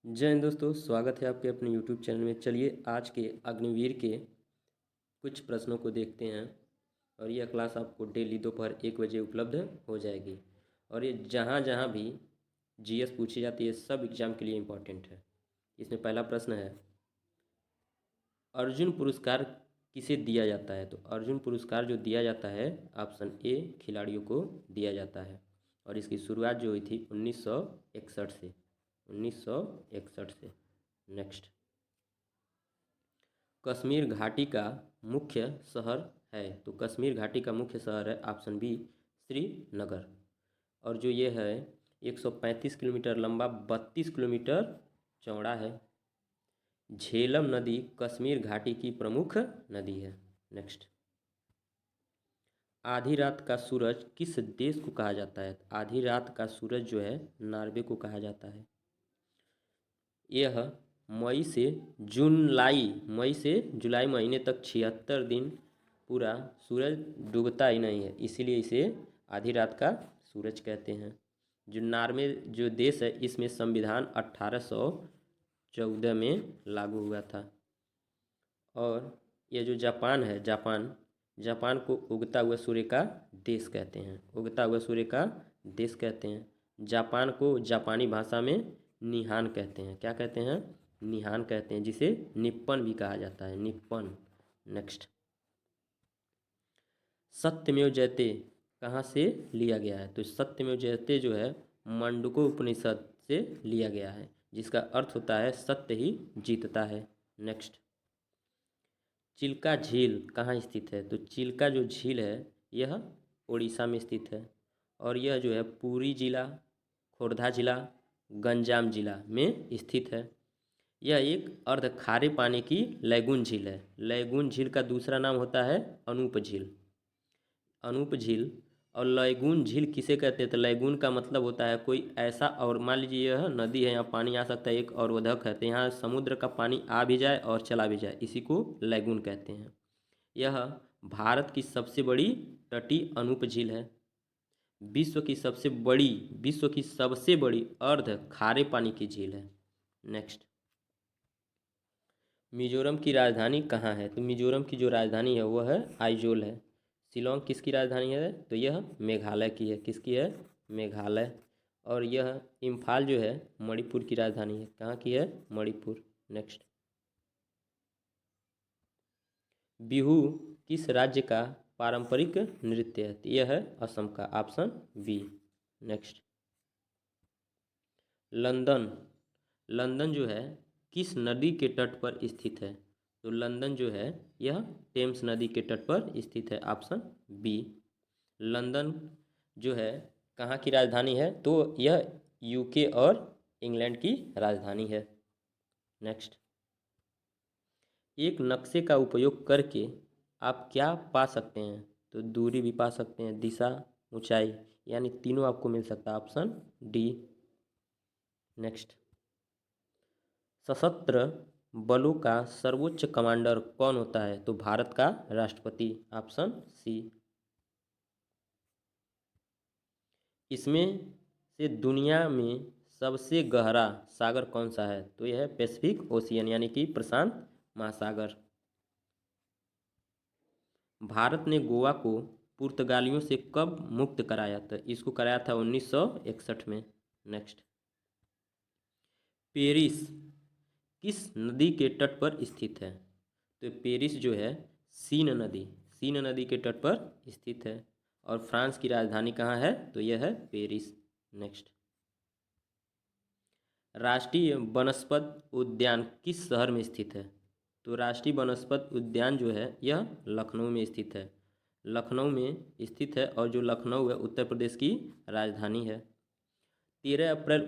जय हिंद दोस्तों, स्वागत है आपके अपने YouTube चैनल में। चलिए आज के अग्निवीर के कुछ प्रश्नों को देखते हैं और यह क्लास आपको डेली दोपहर 1 बजे उपलब्ध हो जाएगी। और ये जहाँ जहाँ भी जीएस पूछी जाती है सब एग्जाम के लिए इम्पोर्टेंट है। इसमें पहला प्रश्न है, अर्जुन पुरस्कार किसे दिया जाता है? तो अर्जुन पुरस्कार जो दिया जाता है, ऑप्शन ए खिलाड़ियों को दिया जाता है। और इसकी शुरुआत जो हुई थी 1961 से 1961 से। नेक्स्ट, कश्मीर घाटी का मुख्य शहर है? तो कश्मीर घाटी का मुख्य शहर है ऑप्शन बी श्रीनगर। और जो ये है 135 किलोमीटर लंबा, 32 किलोमीटर चौड़ा है। झेलम नदी कश्मीर घाटी की प्रमुख नदी है। नेक्स्ट, आधी रात का सूरज किस देश को कहा जाता है? आधी रात का सूरज जो है नॉर्वे को कहा जाता है। यह मई से जुलाई महीने तक 76 दिन पूरा सूरज डूबता ही नहीं है, इसीलिए इसे आधी रात का सूरज कहते हैं। जो नॉर्वे जो देश है, इसमें संविधान 1814 में लागू हुआ था। और ये जो जापान है, जापान को उगता हुआ सूर्य का देश कहते हैं। उगता हुआ सूर्य का देश कहते हैं। जापान को जापानी भाषा में निहान कहते हैं। क्या कहते हैं? निहान कहते हैं, जिसे निप्पन भी कहा जाता है, निप्पन। नेक्स्ट, सत्यमेव जयते कहाँ से लिया गया है? तो सत्यमेव जयते जो है मंडूको उपनिषद से लिया गया है, जिसका अर्थ होता है सत्य ही जीतता है। नेक्स्ट, चिल्का झील कहाँ स्थित है? तो चिल्का जो झील है यह उड़ीसा में स्थित है। और यह जो है पुरी जिला, खोर्धा जिला, गंजाम जिला में स्थित है। यह एक अर्ध खारे पानी की लैगून झील है। लैगून झील का दूसरा नाम होता है अनूप झील। अनूप झील और लैगून झील किसे कहते हैं? तो लैगून का मतलब होता है कोई ऐसा, और मान लीजिए यह नदी है, यहाँ पानी आ सकता है, एक अवरोधक है, तो यहाँ समुद्र का पानी आ भी जाए और चला भी जाए, इसी को लैगून कहते हैं। यह भारत की सबसे बड़ी तटीय अनूप झील है। विश्व की सबसे बड़ी अर्ध खारे पानी की झील है। नेक्स्ट, मिजोरम की राजधानी कहाँ है? तो मिजोरम की जो राजधानी है वह है आइजोल है। शिलोंग किसकी राजधानी है? तो यह मेघालय की है। किसकी है? मेघालय। और यह इम्फाल जो है मणिपुर की राजधानी है। कहाँ की है? मणिपुर। नेक्स्ट, बिहू किस राज्य का पारंपरिक नृत्य है? तो यह है असम का, option B. Next, London London जो है किस नदी के तट पर स्थित है? तो लंदन जो है यह टेम्स नदी के तट पर स्थित है, ऑप्शन बी। लंदन जो है कहाँ की राजधानी है? तो यह यूके और इंग्लैंड की राजधानी है। नेक्स्ट, एक नक्शे का उपयोग करके आप क्या पा सकते हैं? तो दूरी भी पा सकते हैं, दिशा, ऊंचाई, यानी तीनों आपको मिल सकता है, ऑप्शन डी। नेक्स्ट, सशस्त्र बलों का सर्वोच्च कमांडर कौन होता है? तो भारत का राष्ट्रपति, ऑप्शन सी। इसमें से दुनिया में सबसे गहरा सागर कौन सा है? तो यह है पैसिफिक ओशियन, यानी कि प्रशांत महासागर। भारत ने गोवा को पुर्तगालियों से कब मुक्त कराया था? इसको कराया था 1961 में। नेक्स्ट, पेरिस किस नदी के तट पर स्थित है? तो पेरिस जो है सीन नदी के तट पर स्थित है। और फ्रांस की राजधानी कहाँ है? तो यह है पेरिस। नेक्स्ट, राष्ट्रीय वनस्पत उद्यान किस शहर में स्थित है? तो राष्ट्रीय वनस्पत उद्यान जो है यह लखनऊ में स्थित है। लखनऊ में स्थित है, और जो लखनऊ है उत्तर प्रदेश की राजधानी है। 13 अप्रैल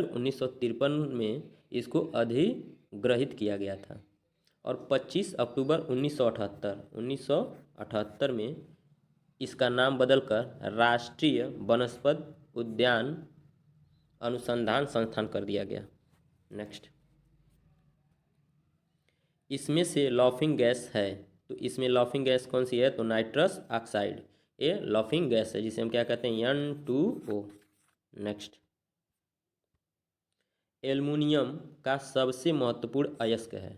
1953 में इसको अधिग्रहित किया गया था। और 25 अक्टूबर 1978 में इसका नाम बदलकर राष्ट्रीय वनस्पत उद्यान अनुसंधान संस्थान कर दिया गया। नेक्स्ट, इसमें से लॉफिंग गैस है, तो इसमें लॉफिंग गैस कौन सी है? तो नाइट्रस ऑक्साइड, ये लॉफिंग गैस है, जिसे हम क्या कहते हैं? N2O। नेक्स्ट, एल्युमिनियम का सबसे महत्वपूर्ण अयस्क है।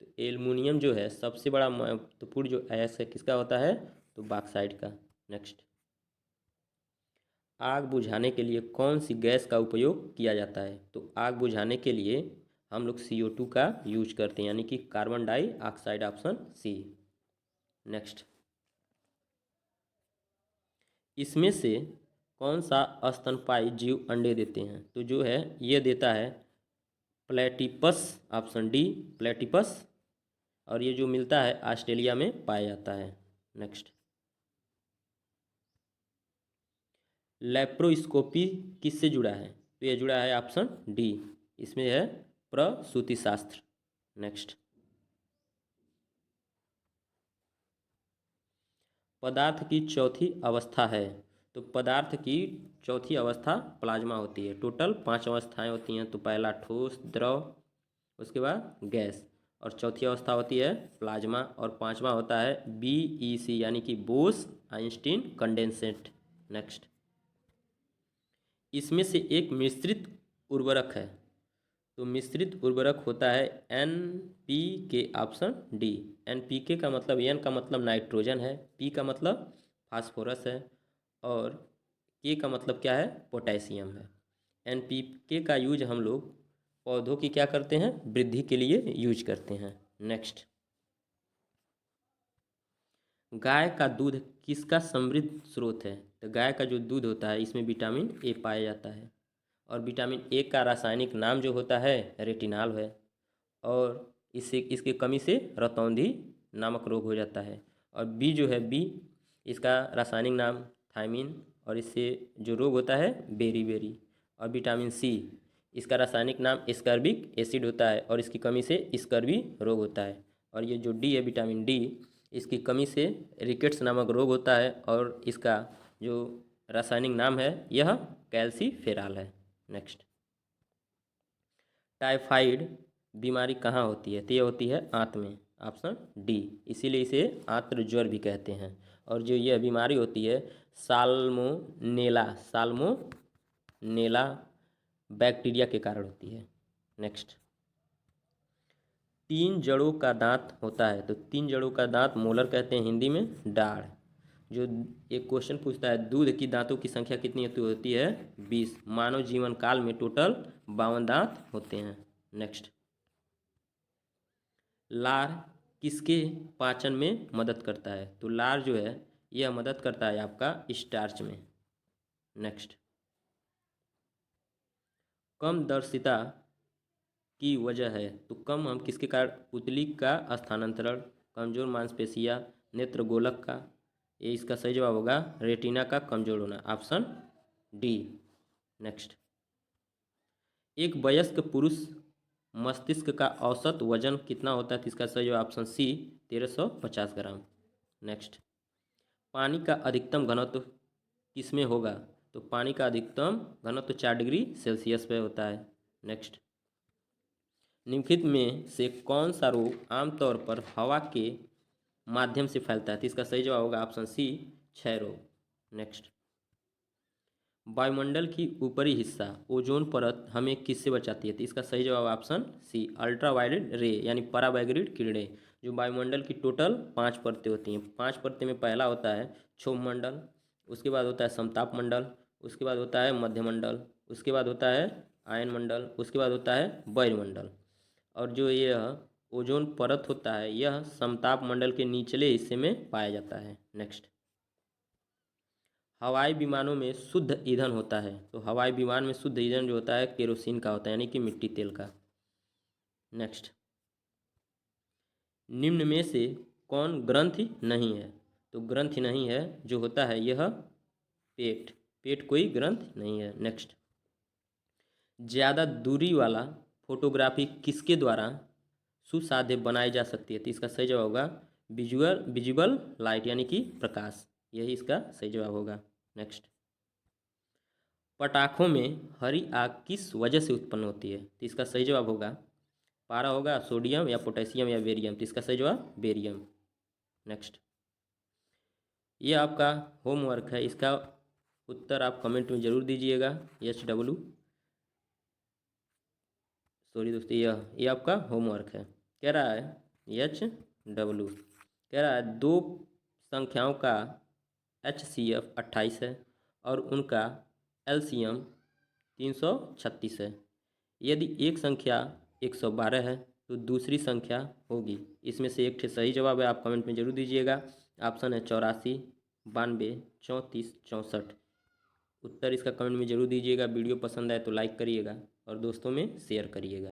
तो एल्युमिनियम जो है सबसे बड़ा महत्वपूर्ण जो अयस्क है किसका होता है, तो बॉक्साइट का। नेक्स्ट, आग बुझाने के लिए कौन सी गैस का उपयोग किया जाता है, तो आग बुझाने के लिए हम लोग CO2 का यूज करते हैं, यानी कि carbon dioxide, option C. Next, इसमें से कौन सा स्तनपायी जीव अंडे देते हैं, तो जो है ये देता है प्लेटिपस, ऑप्शन डी प्लेटिपस, और ये जो मिलता है ऑस्ट्रेलिया में पाया जाता है। नेक्स्ट, लेप्रोस्कोपी किससे जुड़ा है, तो ये जुड़ा है ऑप्शन डी, इसमें है प्रसूति शास्त्र। नेक्स्ट, पदार्थ की चौथी अवस्था है, तो पदार्थ की चौथी अवस्था प्लाज्मा होती है। टोटल 5 अवस्थाएं होती हैं, तो पहला ठोस, द्रव, उसके बाद गैस, और चौथी अवस्था होती है प्लाज्मा, और पांचवा होता है BEC यानी कि बोस आइंस्टीन कंडेंसेट। नेक्स्ट, इसमें से एक मिश्रित उर्वरक है, तो मिश्रित उर्वरक होता है NPK, ऑप्शन डी। NPK का मतलब, N का मतलब नाइट्रोजन है, P का मतलब फास्फोरस है, और K का मतलब क्या है, पोटेशियम है। NPK का यूज हम लोग पौधों की क्या करते हैं, वृद्धि के लिए यूज करते हैं। नेक्स्ट, गाय का दूध किसका समृद्ध स्रोत है, तो गाय का जो दूध होता है इसमें विटामिन ए पाया जाता है, और विटामिन ए का रासायनिक नाम जो होता है रेटिनॉल है, और इससे इसकी कमी से रतौंधी नामक रोग हो जाता है। और बी जो है बी, इसका रासायनिक नाम थायमिन, और इससे जो रोग होता है बेरी बेरी। और विटामिन सी, इसका रासायनिक नाम स्कर्बिक एसिड होता है, और इसकी कमी से स्कर्वी रोग होता है। और ये जो डी है विटामिन डी, इसकी कमी से रिकेट्स नामक रोग होता है, और इसका जो रासायनिक नाम है यह कैल्सीफेरॉल है। नेक्स्ट, टाइफाइड बीमारी कहाँ होती है, तो ये होती है आंत में, ऑप्शन डी, इसीलिए इसे आंत्र ज्वर भी कहते हैं। और जो यह बीमारी होती है साल्मोनेला, साल्मोनेला बैक्टीरिया के कारण होती है। नेक्स्ट, 3 जड़ों का दांत होता है, तो 3 जड़ों का दांत मोलर कहते हैं, हिंदी में दाढ़। जो एक क्वेश्चन पूछता है दूध की दांतों की संख्या कितनी होती है, 20। मानव जीवन काल में टोटल 52 दांत होते हैं। नेक्स्ट, लार किसके पाचन में मदद करता है, तो लार जो है यह मदद करता है आपका स्टार्च में। नेक्स्ट, कम दर्शिता की वजह है, तो कम हम किसके कारण, पुतली का स्थानांतरण, कमजोर मांसपेशियां, नेत्र गोलक का, ये इसका सही जवाब होगा रेटिना का कमजोर होना, ऑप्शन डी। नेक्स्ट, एक वयस्क पुरुष मस्तिष्क का औसत वजन कितना होता है, तो इसका सही जवाब ऑप्शन सी 1350 ग्राम। नेक्स्ट, पानी का अधिकतम घनत्व किसमें होगा, तो पानी का अधिकतम घनत्व 4 डिग्री सेल्सियस पे होता है। नेक्स्ट, निम्नलिखित में से कौन सा रोग आमतौर पर हवा के माध्यम से फैलता है, तो इसका सही जवाब होगा ऑप्शन सी क्षय रोग। नेक्स्ट, वायुमंडल की ऊपरी हिस्सा ओजोन परत हमें किससे बचाती है, तो इसका सही जवाब ऑप्शन सी अल्ट्रावायलेट रे यानी पराबैंगनी किरणें। जो वायुमंडल की टोटल 5 परतें होती हैं, 5 परतें में पहला होता है क्षोभमंडल, उसके बाद होता है समताप मंडल, उसके बाद होता है मध्यमंडल, उसके बाद होता है आयन मंडल, उसके बाद होता है वायुमंडल। और जो यह ओजोन परत होता है यह समताप मंडल के निचले हिस्से में पाया जाता है। नेक्स्ट, हवाई विमानों में शुद्ध ईंधन होता है, तो हवाई विमान में शुद्ध ईंधन जो होता है केरोसिन का होता है, यानी कि मिट्टी तेल का। नेक्स्ट, निम्न में से कौन ग्रंथि नहीं है, तो ग्रंथि नहीं है जो होता है यह पेट, पेट कोई ग्रंथ नहीं है। नेक्स्ट, ज़्यादा दूरी वाला फोटोग्राफी किसके द्वारा सुसाध्य बनाई जा सकती है, तो इसका सही जवाब होगा विजुअल लाइट यानी कि प्रकाश, यही इसका सही जवाब होगा। नेक्स्ट, पटाखों में हरी आग किस वजह से उत्पन्न होती है, तो इसका सही जवाब होगा पारा होगा सोडियम या पोटेशियम या बेरियम, तो इसका सही जवाब बेरियम। नेक्स्ट, ये आपका होमवर्क है, इसका उत्तर आप कमेंट में ज़रूर दीजिएगा। HW सॉरी दोस्तों, ये आपका होमवर्क है। कह रहा है HW, कह रहा है दो संख्याओं का HCF 28 है और उनका LCM 336 है। यदि एक संख्या 112 है तो दूसरी संख्या होगी। इसमें से एक ठे सही जवाब है, आप कमेंट में जरूर दीजिएगा। ऑप्शन है 84, 92, 34, 64। उत्तर इसका कमेंट में जरूर दीजिएगा। वीडियो पसंद आए तो लाइक करिएगा और दोस्तों में शेयर करिएगा।